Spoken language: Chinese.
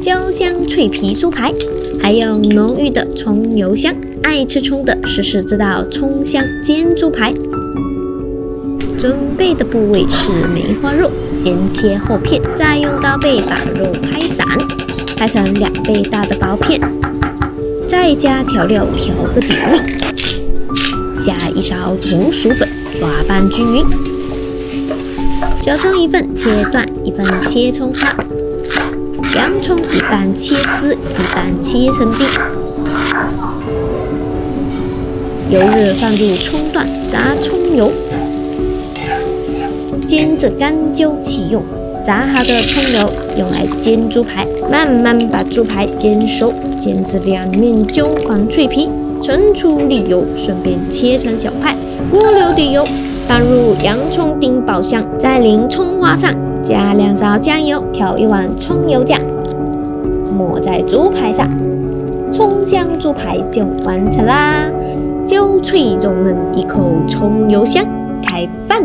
焦香脆皮猪排，还有浓郁的葱油香。爱吃葱的试试这道葱香煎猪排。准备的部位是梅花肉，先切厚片，再用刀背把肉拍散，拍成2倍大的薄片，再加调料调个底味，加1勺红薯粉，抓拌均匀。小葱1份切断，1份切葱花，洋葱一半切丝，一半切成丁。油热放入葱段，炸葱油。煎至干焦起用，炸好的葱油用来煎猪排，慢慢把猪排煎熟，煎至两面焦黄脆皮，盛出沥油，顺便切成小块。锅留底油，放入洋葱丁爆香，再淋葱花上，加2勺酱油，调1碗葱油酱，抹在猪排上，葱香猪排就完成啦！焦脆柔嫩，一口葱油香，开饭。